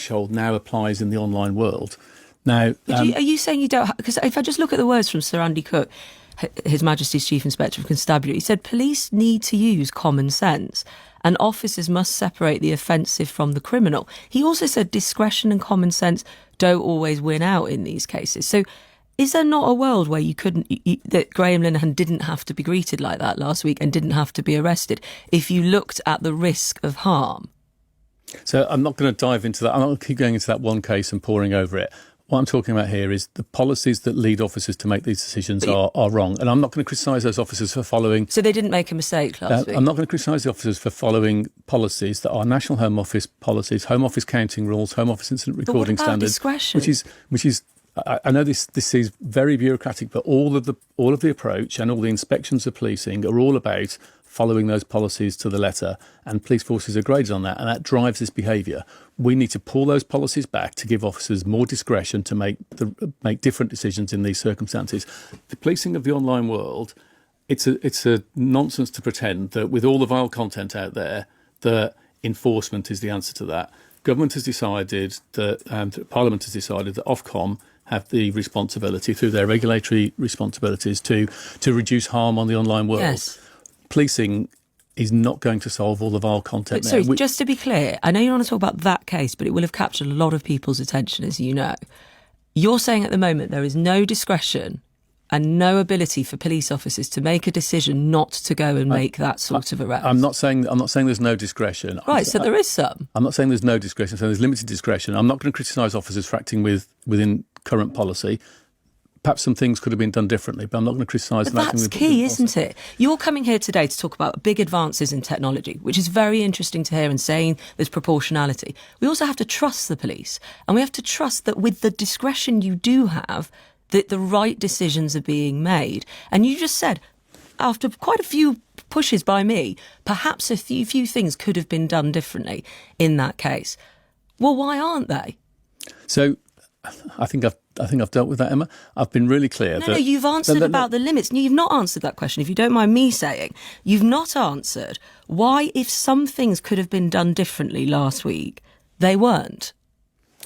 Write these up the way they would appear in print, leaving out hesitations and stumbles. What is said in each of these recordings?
threshold now applies in the online world. Now, are you saying you don't? Because if I just look at the words from Sir Andy Cook, His Majesty's Chief Inspector of Constabulary, he said police need to use common sense and officers must separate the offensive from the criminal. He also said discretion and common sense don't always win out in these cases. So is there not a world where that Graham Linehan didn't have to be greeted like that last week and didn't have to be arrested if you looked at the risk of harm? So I'm not going to dive into that. I'm not going to keep going into that one case and poring over it. What I'm talking about here is the policies that lead officers to make these decisions are wrong. And I'm not going to criticise those officers for following... So they didn't make a mistake last week? I'm not going to criticise the officers for following policies that are National Home Office policies, Home Office counting rules, Home Office incident recording standards. Discretion? Which is I know this is very bureaucratic, but all of the approach and all the inspections of policing are all about following those policies to the letter, and police forces are graded on that, and that drives this behaviour. We need to pull those policies back to give officers more discretion to make different decisions in these circumstances. The policing of the online world, it's a nonsense to pretend that with all the vile content out there, that enforcement is the answer to that. Government has decided that Parliament has decided that Ofcom have the responsibility through their regulatory responsibilities to reduce harm on the online world. Yes. Policing is not going to solve all the vile content. Sorry, just to be clear, I know you want to talk about that case, but it will have captured a lot of people's attention, as you know. You're saying at the moment there is no discretion and no ability for police officers to make a decision not to go and make that sort of arrest. I'm not saying there's no discretion. Right, so there is some. I'm not saying there's no discretion, so there's limited discretion. I'm not going to criticise officers for acting within current policy. Perhaps some things could have been done differently, but I'm not going to criticise them. That's key, isn't it? You're coming here today to talk about big advances in technology, which is very interesting to hear, and saying there's proportionality. We also have to trust the police, and we have to trust that with the discretion you do have, that the right decisions are being made. And you just said, after quite a few pushes by me, perhaps a few things could have been done differently in that case. Well, why aren't they? So I think I've dealt with that, Emma. I've been really clear. No, you've answered about the limits. You've not answered that question, if you don't mind me saying. You've not answered why, if some things could have been done differently last week, they weren't.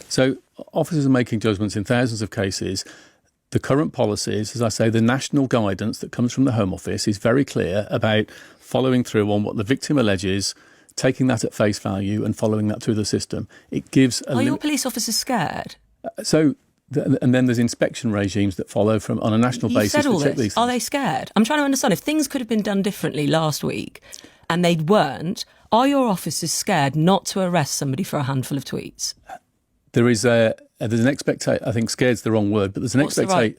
So officers are making judgments in thousands of cases. The current policies, as I say, the national guidance that comes from the Home Office is very clear about following through on what the victim alleges, taking that at face value and following that through the system. It gives Are your police officers scared? And then there's inspection regimes that follow on a national basis. You said all to check this. these things. Are they scared? I'm trying to understand, if things could have been done differently last week and they weren't, are your officers scared not to arrest somebody for a handful of tweets? There's an expectation. I think scared's the wrong word, but there's an expectation.